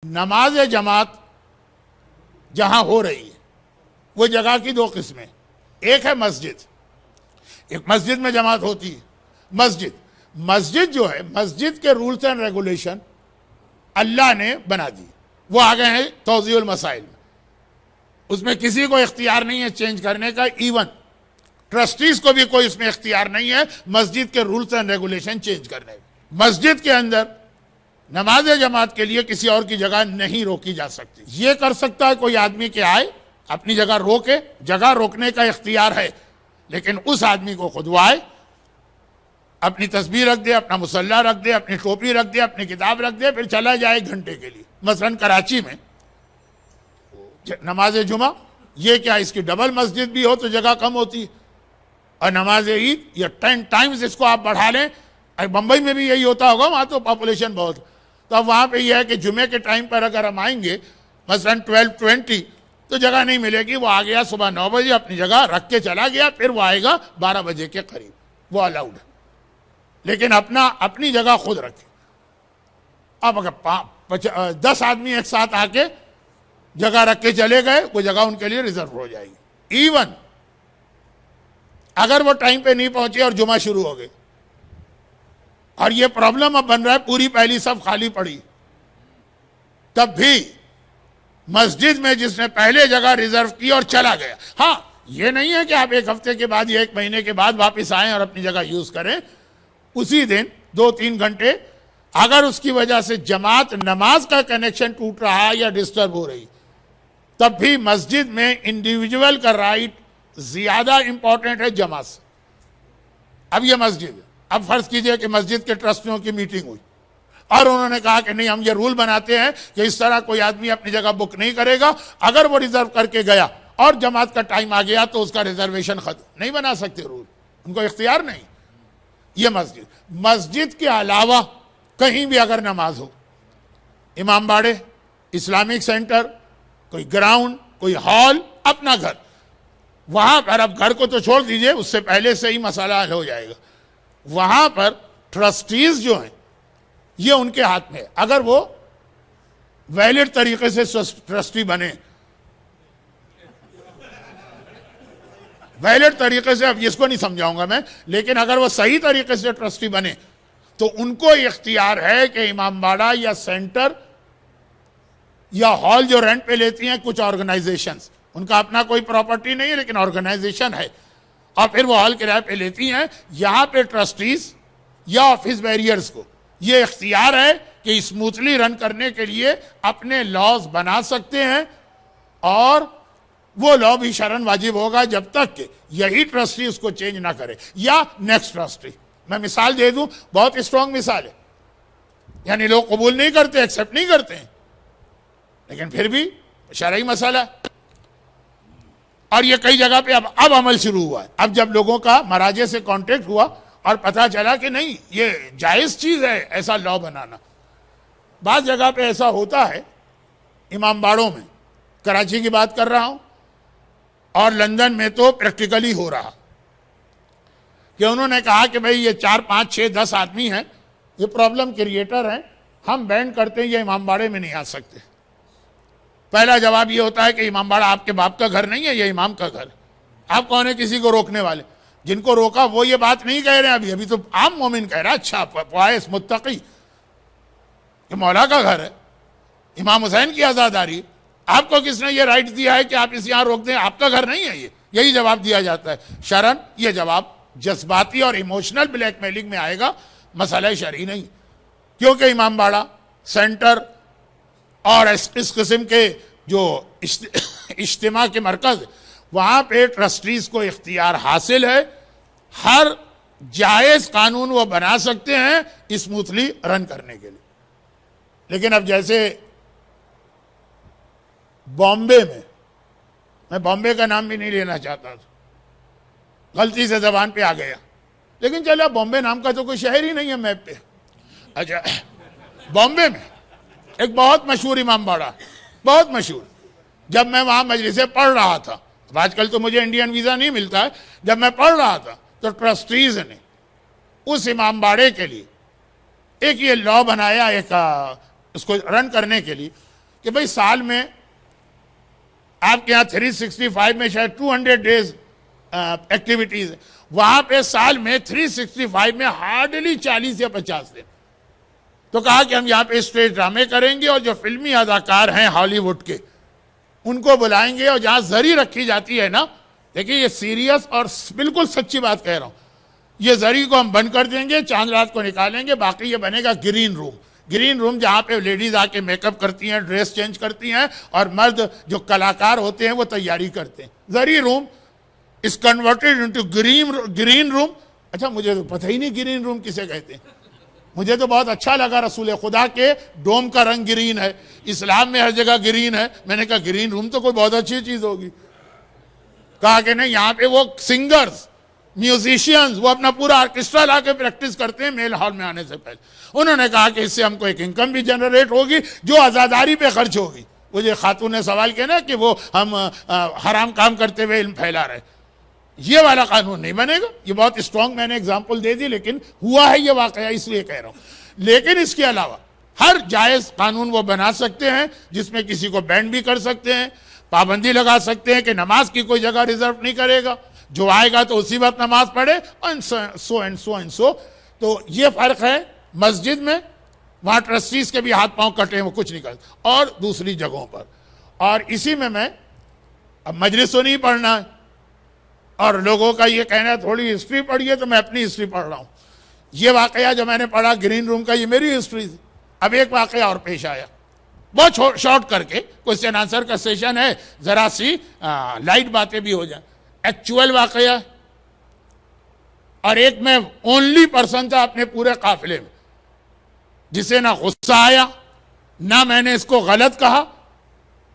نماز جماعت جہاں ہو رہی ہے وہ جگہ کی دو قسمیں، ایک ہے مسجد، ایک مسجد میں جماعت ہوتی ہے۔ مسجد جو ہے، مسجد کے رولز اینڈ ریگولیشن اللہ نے بنا دی، وہ آ گئے ہیں توضیح المسائل میں، اس میں کسی کو اختیار نہیں ہے چینج کرنے کا، ایون ٹرسٹیز کو بھی کوئی اس میں اختیار نہیں ہے مسجد کے رولز اینڈ ریگولیشن چینج کرنے کا۔ مسجد کے اندر نماز جماعت کے لیے کسی اور کی جگہ نہیں روکی جا سکتی۔ یہ کر سکتا ہے کوئی آدمی کہ آئے اپنی جگہ روکے، جگہ روکنے کا اختیار ہے، لیکن اس آدمی کو خود وہ آئے، اپنی تسبیح رکھ دے، اپنا مصلی رکھ دے، اپنی ٹوپی رکھ دے، اپنی کتاب رکھ دے، پھر چلا جائے ایک گھنٹے کے لیے۔ مثلا کراچی میں نماز جمعہ، یہ کیا اس کی ڈبل مسجد بھی ہو تو جگہ کم ہوتی ہے، اور نماز عید یا 10 ٹائمز اس کو آپ بڑھا لیں۔ بمبئی میں بھی یہی ہوتا ہوگا، وہاں تو پاپولیشن بہت، تو اب وہاں پہ یہ ہے کہ جمعے کے ٹائم پر اگر ہم آئیں گے مثلا 12:20 تو جگہ نہیں ملے گی، وہ آ گیا صبح 9 بجے اپنی جگہ رکھ کے چلا گیا، پھر وہ آئے گا 12 بجے کے قریب، وہ الاؤڈ ہے، لیکن اپنی جگہ خود رکھے۔ اب اگر 10 آدمی ایک ساتھ آ کے جگہ رکھ کے چلے گئے، وہ جگہ ان کے لیے ریزرو ہو جائے گی، ایون اگر وہ ٹائم پہ نہیں پہنچے اور جمعہ شروع ہو گئے۔ اور یہ پرابلم اب بن رہا ہے، پوری پہلی صف خالی پڑی، تب بھی مسجد میں جس نے پہلے جگہ ریزرو کی اور چلا گیا، ہاں یہ نہیں ہے کہ آپ ایک ہفتے کے بعد یا ایک مہینے کے بعد واپس آئیں اور اپنی جگہ یوز کریں، اسی دن 2-3 گھنٹے اگر اس کی وجہ سے جماعت نماز کا کنیکشن ٹوٹ رہا یا ڈسٹرب ہو رہی، تب بھی مسجد میں انڈیویجول کا رائٹ زیادہ امپورٹنٹ ہے جماعت سے۔ اب یہ مسجد ہے، اب فرض کیجئے کہ مسجد کے ٹرسٹیوں کی میٹنگ ہوئی اور انہوں نے کہا کہ نہیں، ہم یہ رول بناتے ہیں کہ اس طرح کوئی آدمی اپنی جگہ بک نہیں کرے گا، اگر وہ ریزرو کر کے گیا اور جماعت کا ٹائم آ گیا تو اس کا ریزرویشن ختم، نہیں بنا سکتے رول، ان کو اختیار نہیں۔ یہ مسجد کے علاوہ کہیں بھی اگر نماز ہو، امام باڑے، اسلامک سینٹر، کوئی گراؤنڈ، کوئی ہال، اپنا گھر، وہاں پر اب گھر کو تو چھوڑ دیجئے، اس سے پہلے سے ہی مسئلہ حل ہو جائے گا۔ وہاں پر ٹرسٹیز جو ہیں یہ ان کے ہاتھ میں ہے، اگر وہ ویلڈ طریقے سے ٹرسٹی بنے، ویلڈ طریقے سے، اب اس کو نہیں سمجھاؤں گا میں، لیکن اگر وہ صحیح طریقے سے ٹرسٹی بنے تو ان کو اختیار ہے کہ امام باڑہ یا سینٹر یا ہال جو رینٹ پہ لیتی ہیں کچھ آرگنائزیشنز، ان کا اپنا کوئی پراپرٹی نہیں ہے لیکن آرگنائزیشن ہے، اور پھر وہ ہال کرائے پہ لیتی ہیں، یہاں پہ ٹرسٹیز یا آفس بیریئرز کو یہ اختیار ہے کہ اسموتھلی رن کرنے کے لیے اپنے لاز بنا سکتے ہیں، اور وہ لا بھی شرعاً واجب ہوگا جب تک کہ یہی ٹرسٹی اس کو چینج نہ کرے یا نیکسٹ ٹرسٹی۔ میں مثال دے دوں، بہت اسٹرانگ مثال ہے، یعنی لوگ قبول نہیں کرتے، ایکسیپٹ نہیں کرتے ہیں، لیکن پھر بھی شرعی مسئلہ ہے، اور یہ کئی جگہ پہ اب عمل شروع ہوا ہے۔ اب جب لوگوں کا مراجع سے کانٹیکٹ ہوا اور پتہ چلا کہ نہیں، یہ جائز چیز ہے ایسا لا بنانا۔ بعض جگہ پہ ایسا ہوتا ہے، امام باڑوں میں، کراچی کی بات کر رہا ہوں، اور لندن میں تو پریکٹیکلی ہو رہا کہ انہوں نے کہا کہ بھئی یہ 4 5 6 10 آدمی ہیں، یہ پرابلم کریٹر ہیں، ہم بینڈ کرتے ہیں، یہ امام باڑے میں نہیں آ سکتے۔ پہلا جواب یہ ہوتا ہے کہ امام باڑہ آپ کے باپ کا گھر نہیں ہے، یہ امام کا گھر ہے، آپ کون ہیں کسی کو روکنے والے؟ جن کو روکا وہ یہ بات نہیں کہہ رہے ہیں، ابھی تو عام مومن کہہ رہا ہے، اچھا وائس متقی، کہ مولا کا گھر ہے، امام حسین کی آزاداری ہے، آپ کو کس نے یہ رائٹ دیا ہے کہ آپ اس یہاں روک دیں؟ آپ کا گھر نہیں ہے یہ، یہی جواب دیا جاتا ہے شرعاً۔ یہ جواب جذباتی اور ایموشنل بلیک میلنگ میں آئے گا، مسئلہ شرعی نہیں، کیونکہ امام باڑہ، سینٹر اور اس قسم کے جو اجتماع کے مرکز، وہاں پہ ٹرسٹیز کو اختیار حاصل ہے، ہر جائز قانون وہ بنا سکتے ہیں اسموتھلی رن کرنے کے لیے۔ لیکن اب جیسے بامبے میں بامبے کا نام بھی نہیں لینا چاہتا تھا، غلطی سے زبان پہ آ گیا، لیکن چلو بامبے نام کا تو کوئی شہر ہی نہیں ہے میپ پہ۔ اچھا، بامبے میں ایک بہت مشہور امام باڑہ، بہت مشہور، جب میں وہاں مجلسیں پڑھ رہا تھا، اب آج کل تو مجھے انڈین ویزا نہیں ملتا ہے، جب میں پڑھ رہا تھا تو ٹرسٹیز نے اس امام باڑے کے لیے ایک یہ لا بنایا، ایک اس کو رن کرنے کے لیے کہ بھئی سال میں آپ کے یہاں 365 میں شاید 200 ڈیز ایکٹیویٹیز ہیں، وہاں پہ سال میں 365 میں ہارڈلی 40 یا 50 دن. تو کہا کہ ہم یہاں پہ اسٹیج ڈرامے کریں گے اور جو فلمی اداکار ہیں ہالی ووڈ کے ان کو بلائیں گے، اور جہاں زری رکھی جاتی ہے نا، دیکھیں یہ سیریس اور بالکل سچی بات کہہ رہا ہوں، یہ زری کو ہم بند کر دیں گے، چاند رات کو نکالیں گے، باقی یہ بنے گا گرین روم. گرین روم جہاں پہ لیڈیز آ کے میک اپ کرتی ہیں، ڈریس چینج کرتی ہیں، اور مرد جو کلاکار ہوتے ہیں وہ تیاری کرتے ہیں. زری روم is converted into green room. اچھا مجھے تو پتہ ہی نہیں گرین روم کسے کہتے ہیں. مجھے تو بہت اچھا لگا رسول خدا کے ڈوم کا رنگ گرین ہے، اسلام میں ہر جگہ گرین ہے. میں نے کہا گرین روم تو کوئی بہت اچھی چیز ہوگی. کہا کہ نہیں، یہاں پہ وہ سنگرز، میوزیشینز، وہ اپنا پورا آرکسٹرا لا کے پریکٹس کرتے ہیں میل ہال میں آنے سے پہلے. انہوں نے کہا کہ اس سے ہم کو ایک انکم بھی جنریٹ ہوگی جو عزاداری پہ خرچ ہوگی. مجھے خاتون نے سوال کیا نا کہ وہ ہم حرام کام کرتے ہوئے علم پھیلا رہے. یہ والا قانون نہیں بنے گا. یہ بہت اسٹرانگ میں نے اگزامپل دے دی، لیکن ہوا ہے یہ واقعہ اس لیے کہہ رہا ہوں. لیکن اس کے علاوہ ہر جائز قانون وہ بنا سکتے ہیں جس میں کسی کو بینڈ بھی کر سکتے ہیں، پابندی لگا سکتے ہیں کہ نماز کی کوئی جگہ ریزرو نہیں کرے گا، جو آئے گا تو اسی وقت نماز پڑھے، اور so and so and so. تو یہ فرق ہے مسجد میں، وہاں ٹرسٹیز کے بھی ہاتھ پاؤں کٹے ہیں، وہ کچھ نہیں کرتے، اور دوسری جگہوں پر. اور اسی میں اب مجلس تو نہیں پڑھنا ہے، اور لوگوں کا یہ کہنا ہے تھوڑی ہسٹری پڑھیے، تو میں اپنی ہسٹری پڑھ رہا ہوں. یہ واقعہ جو میں نے پڑھا گرین روم کا، یہ میری ہسٹری تھی. اب ایک واقعہ اور پیش آیا، بہت شارٹ کر کے، کوشچن آنسر کا سیشن ہے، ذرا سی لائٹ باتیں بھی ہو جائیں. ایکچوئل واقعہ، اور ایک میں اونلی پرسن تھا اپنے پورے قافلے میں جسے نہ غصہ آیا، نہ میں نے اس کو غلط کہا،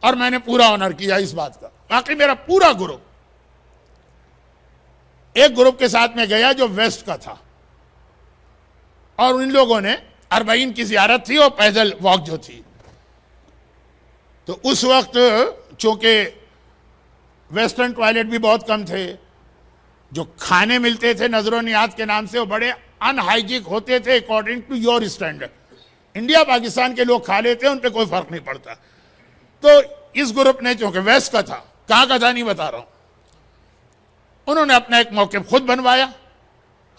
اور میں نے پورا آنر کیا اس بات کا. باقی میرا پورا گروپ، ایک گروپ کے ساتھ میں گیا جو ویسٹ کا تھا، اور ان لوگوں نے 40 کی زیارت تھی اور پیدل واک جو تھی. تو اس وقت چونکہ ویسٹرن ٹوائلٹ بھی بہت کم تھے، جو کھانے ملتے تھے نظر و نیاز کے نام سے وہ بڑے ان ہائیجینک ہوتے تھے according to your standard. India Pakistan کے لوگ کھا لیتے ہیں، ان پہ کوئی فرق نہیں پڑتا. تو اس گروپ نے چونکہ ویسٹ کا تھا، کہاں کا تھا نہیں بتا رہا ہوں، انہوں نے اپنا ایک موقف خود بنوایا،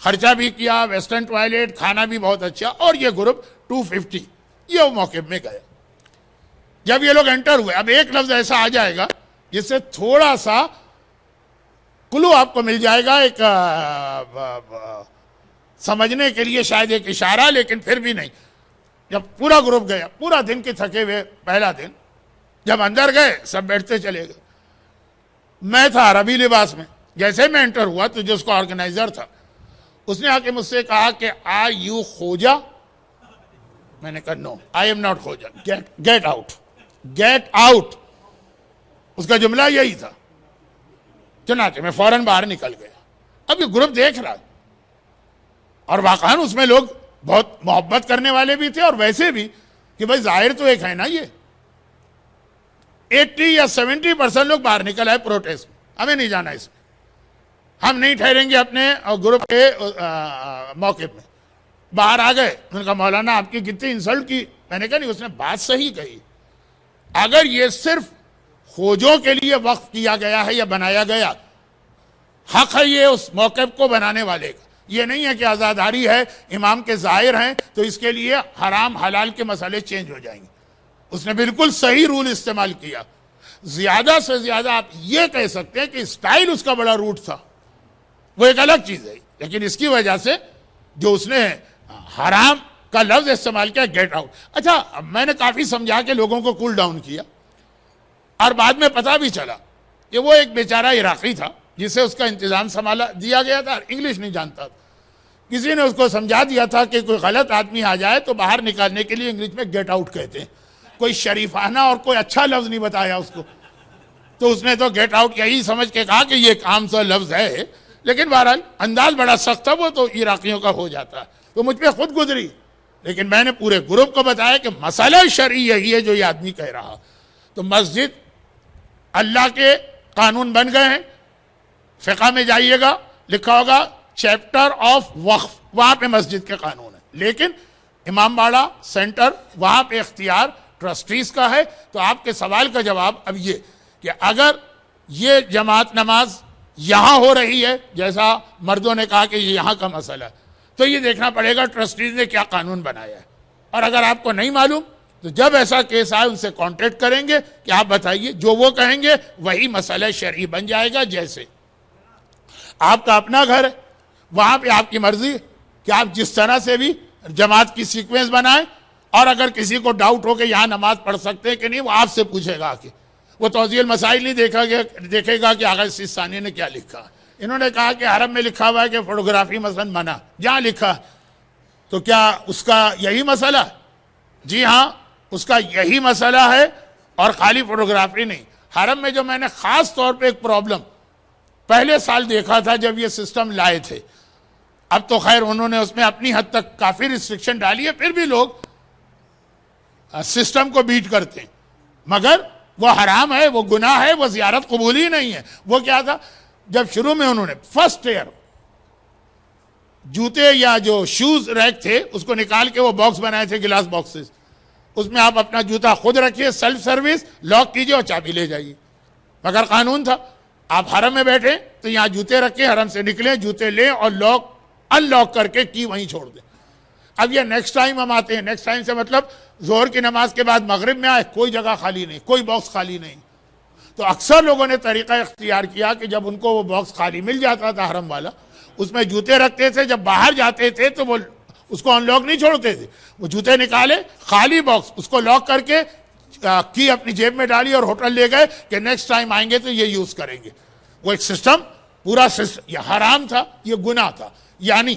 خرچہ بھی کیا، ویسٹرن ٹوائلٹ، کھانا بھی بہت اچھا، اور یہ گروپ 250 یہ وہ موقف میں گیا. جب یہ لوگ انٹر ہوئے، اب ایک لفظ ایسا آ جائے گا جس سے تھوڑا سا کلو آپ کو مل جائے گا، ایک سمجھنے کے لیے شاید ایک اشارہ، لیکن پھر بھی نہیں. جب پورا گروپ گیا، پورا دن کے تھکے ہوئے، پہلا دن جب اندر گئے سب بیٹھتے چلے گئے. میں تھا عربی لباس میں. جیسے میں انٹر ہوا تو جو اس کا آرگنائزر تھا اس نے آ کے مجھ سے کہا کہ آر یو خوجا؟ میں نے کہا no I am not Khoja, get out, get out. اس کا جملہ یہی تھا. چنانچہ میں فوراً باہر نکل گیا. اب یہ گروپ دیکھ رہا، اور واقعاً اس میں لوگ بہت محبت کرنے والے بھی تھے، اور ویسے بھی کہ بھائی ظاہر تو ایک ہے نا، یہ 80 یا 70% لوگ باہر نکل آئے پروٹیسٹ میں. ہمیں نہیں جانا اس میں، ہم نہیں ٹھہریں گے اپنے گروپ کے موقف میں. باہر آ گئے. انہوں نے کہا مولانا آپ کی کتنی انسلٹ کی. میں نے کہا نہیں، اس نے بات صحیح کہی. اگر یہ صرف خوجوں کے لیے وقف کیا گیا ہے یا بنایا گیا، حق ہے یہ اس موقف کو بنانے والے کا. یہ نہیں ہے کہ آزاداری ہے، امام کے ظاہر ہیں تو اس کے لیے حرام حلال کے مسئلے چینج ہو جائیں گے. اس نے بالکل صحیح رول استعمال کیا. زیادہ سے زیادہ آپ یہ کہہ سکتے ہیں کہ سٹائل اس کا بڑا روٹ تھا، وہ ایک الگ چیز ہے، لیکن اس کی وجہ سے جو اس نے حرام کا لفظ استعمال کیا، گیٹ آؤٹ. اچھا میں نے کافی سمجھا کے لوگوں کو کول ڈاؤن کیا، اور بعد میں پتہ بھی چلا کہ وہ ایک بیچارہ عراقی تھا جسے اس کا انتظام سنبھالا دیا گیا تھا، انگلش نہیں جانتا تھا. کسی نے اس کو سمجھا دیا تھا کہ کوئی غلط آدمی آ جائے تو باہر نکالنے کے لیے انگلش میں گیٹ آؤٹ کہتے ہیں. کوئی شریفانہ اور کوئی اچھا لفظ نہیں بتایا اس کو. تو اس نے تو گیٹ آؤٹ یہی سمجھ کے کہا کہ یہ ایک عام سا لفظ ہے، لیکن بہرحال انداز بڑا سخت تھا، وہ تو عراقیوں کا ہو جاتا ہے. تو مجھ پہ خود گزری، لیکن میں نے پورے گروپ کو بتایا کہ مسئلہ شرعی یہی ہے جو یہ آدمی کہہ رہا. تو مسجد اللہ کے قانون بن گئے ہیں. فقہ میں جائیے گا، لکھا ہوگا چیپٹر آف وقف، وہاں پہ مسجد کے قانون ہیں. لیکن امام باڑہ سینٹر، وہاں پہ اختیار ٹرسٹیز کا ہے. تو آپ کے سوال کا جواب اب یہ کہ اگر یہ جماعت نماز یہاں ہو رہی ہے جیسا مردوں نے کہا کہ یہ یہاں کا مسئلہ ہے, تو یہ دیکھنا پڑے گا ٹرسٹیز نے کیا قانون بنایا ہے. اور اگر آپ کو نہیں معلوم تو جب ایسا کیس آئے ان سے کانٹیکٹ کریں گے کہ آپ بتائیے, جو وہ کہیں گے وہی مسئلہ شرعی بن جائے گا. جیسے آپ کا اپنا گھر ہے, وہاں پہ آپ کی مرضی ہے کہ آپ جس طرح سے بھی جماعت کی سیکوینس بنائیں, اور اگر کسی کو ڈاؤٹ ہو کہ یہاں نماز پڑھ سکتے ہیں کہ نہیں, وہ آپ سے پوچھے گا کہ وہ توضیح المسائل نہیں دیکھے گا کہ آغا سیستانی نے کیا لکھا. انہوں نے کہا کہ حرم میں لکھا ہوا ہے کہ فوٹوگرافی مثلا منع, جہاں لکھا تو کیا اس کا یہی مسئلہ ہے؟ جی ہاں, اس کا یہی مسئلہ ہے, اور خالی فوٹوگرافی نہیں. حرم میں جو میں نے خاص طور پہ ایک پرابلم پہلے سال دیکھا تھا جب یہ سسٹم لائے تھے, اب تو خیر انہوں نے اس میں اپنی حد تک کافی ریسٹرکشن ڈالی ہے, پھر بھی لوگ سسٹم کو بیٹ کرتے ہیں, مگر وہ حرام ہے, وہ گناہ ہے, وہ زیارت قبول ہی نہیں ہے. وہ کیا تھا, جب شروع میں انہوں نے فرسٹ ایئر جوتے یا جو شوز ریک تھے اس کو نکال کے وہ باکس بنائے تھے, گلاس باکسز, اس میں آپ اپنا جوتا خود رکھیے, سیلف سروس, لاک کیجئے اور چابی لے جائیے. مگر قانون تھا آپ حرم میں بیٹھیں تو یہاں جوتے رکھیں, حرم سے نکلیں, جوتے لیں اور لاک ان لاک کر کے کی وہیں چھوڑ دیں. اب یہ نیکسٹ ٹائم ہم آتے ہیں, نیکسٹ ٹائم سے مطلب ظہر کی نماز کے بعد مغرب میں آئے, کوئی جگہ خالی نہیں, کوئی باکس خالی نہیں. تو اکثر لوگوں نے طریقہ اختیار کیا کہ جب ان کو وہ باکس خالی مل جاتا تھا حرم والا, اس میں جوتے رکھتے تھے, جب باہر جاتے تھے تو وہ اس کو ان لاک نہیں چھوڑتے تھے, وہ جوتے نکالے, خالی باکس, اس کو لاک کر کے کی اپنی جیب میں ڈالی اور ہوٹل لے گئے کہ نیکسٹ ٹائم آئیں گے تو یہ یوز کریں گے. وہ ایک سسٹم, پورا سسٹم, یہ حرام تھا, یہ گناہ تھا. یعنی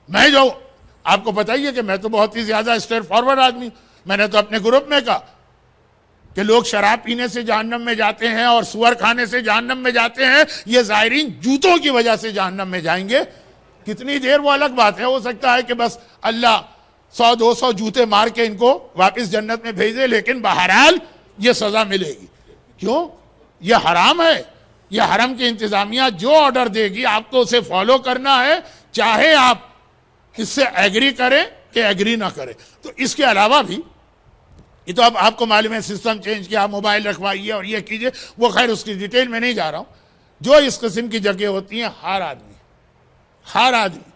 میں جو آپ کو بتائیے کہ میں تو بہت ہی زیادہ اسٹریٹ فارورڈ آدمی ہوں, میں نے تو اپنے گروپ میں کہا کہ لوگ شراب پینے سے جہنم میں جاتے ہیں اور سور کھانے سے جہنم میں جاتے ہیں, یہ زائرین جوتوں کی وجہ سے جہنم میں جائیں گے. کتنی دیر وہ الگ بات ہے, ہو سکتا ہے کہ بس اللہ 100-200 جوتے مار کے ان کو واپس جنت میں بھیج دے, لیکن بہرحال یہ سزا ملے گی. کیوں؟ یہ حرام ہے. یہ حرم کی انتظامیہ جو آرڈر دے گی آپ کو اسے فالو کرنا ہے, چاہے آپ اس سے ایگری کریں کہ ایگری نہ کریں. تو اس کے علاوہ بھی یہ تو اب آپ کو معلوم ہے سسٹم چینج کیا, موبائل رکھوائیے اور یہ کیجئے, وہ خیر اس کی ڈیٹیل میں نہیں جا رہا ہوں. جو اس قسم کی جگہ ہوتی ہیں, ہر آدمی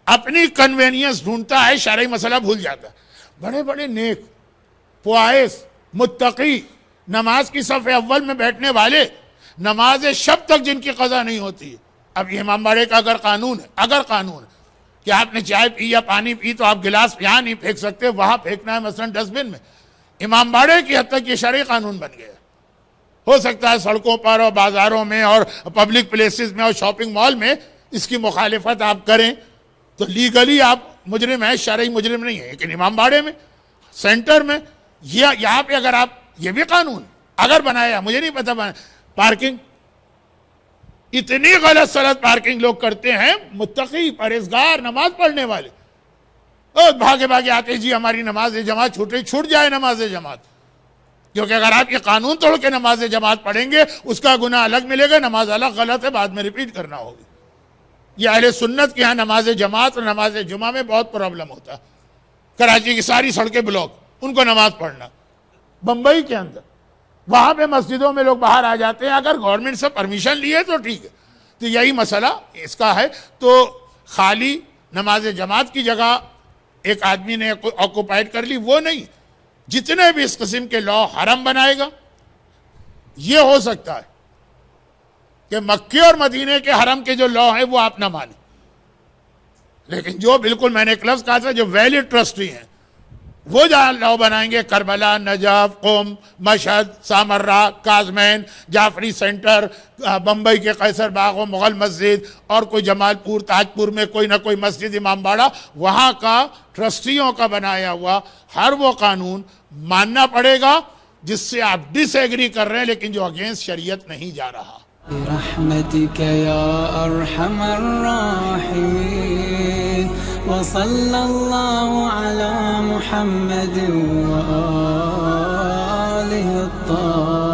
اپنی کنوینئنس ڈھونڈتا ہے, شرعی مسئلہ بھول جاتا ہے. بڑے بڑے نیک, فوائز, متقی, نماز کی صف اول میں بیٹھنے والے, نماز شب تک جن کی قضا نہیں ہوتی. اب یہ امام باڑے کا اگر قانون ہے کہ آپ نے چائے پی یا پانی پی تو آپ گلاس یہاں نہیں پھینک سکتے, وہاں پھینکنا ہے مثلا ڈسٹ بن میں, امام باڑے کی حد تک یہ شرعی قانون بن گیا. ہو سکتا ہے سڑکوں پر اور بازاروں میں اور پبلک پلیسز میں اور شاپنگ مال میں اس کی مخالفت آپ کریں تو لیگلی آپ مجرم ہیں, شرعی مجرم نہیں ہیں. لیکن امام باڑے میں, سینٹر میں, یہاں پہ اگر آپ, یہ بھی قانون اگر بنایا, مجھے نہیں پتہ پارکنگ, اتنی غلط سلط پارکنگ لوگ کرتے ہیں, متقی, پرہیزگار, نماز پڑھنے والے, اور بھاگے بھاگے آتے جی ہماری نماز جماعت چھوٹ جائے نماز جماعت. کیونکہ اگر آپ یہ قانون توڑ کے نماز جماعت پڑھیں گے اس کا گناہ الگ ملے گا, نماز الگ, غلط ہے, بعد میں ریپیٹ کرنا ہوگی. یہ اہل سنت کے ہاں نماز جماعت اور نماز جمعہ میں بہت پرابلم ہوتا ہے. کراچی کی ساری سڑکیں بلاک, ان کو نماز پڑھنا. بمبئی کے اندر وہاں پہ مسجدوں میں لوگ باہر آ جاتے ہیں, اگر گورنمنٹ سے پرمیشن لیے تو ٹھیک ہے. تو یہی مسئلہ اس کا ہے. تو خالی نماز جماعت کی جگہ ایک آدمی نے آکوپائڈ کر لی, وہ نہیں. جتنے بھی اس قسم کے لا حرم بنائے گا, یہ ہو سکتا ہے کہ مکے اور مدینے کے حرم کے جو لا ہیں وہ آپ نہ مانیں, لیکن جو بالکل میں نے ایک لفظ کہا تھا جو ویلڈ ٹرسٹی ہیں وہ جہاں لا بنائیں گے, کربلا, نجف, قم, مشہد, سامرہ, کاظمین, جعفری سینٹر, بمبئی کے قیصر باغ و مغل مسجد, اور کوئی جمال پور, تاج پور میں کوئی نہ کوئی مسجد, امام باڑہ, وہاں کا ٹرسٹیوں کا بنایا ہوا ہر وہ قانون ماننا پڑے گا جس سے آپ ڈس ایگری کر رہے ہیں لیکن جو اگینسٹ شریعت نہیں جا رہا. برحمتك يا أرحم الراحمين وصلى الله على محمد وآله الطاهرين.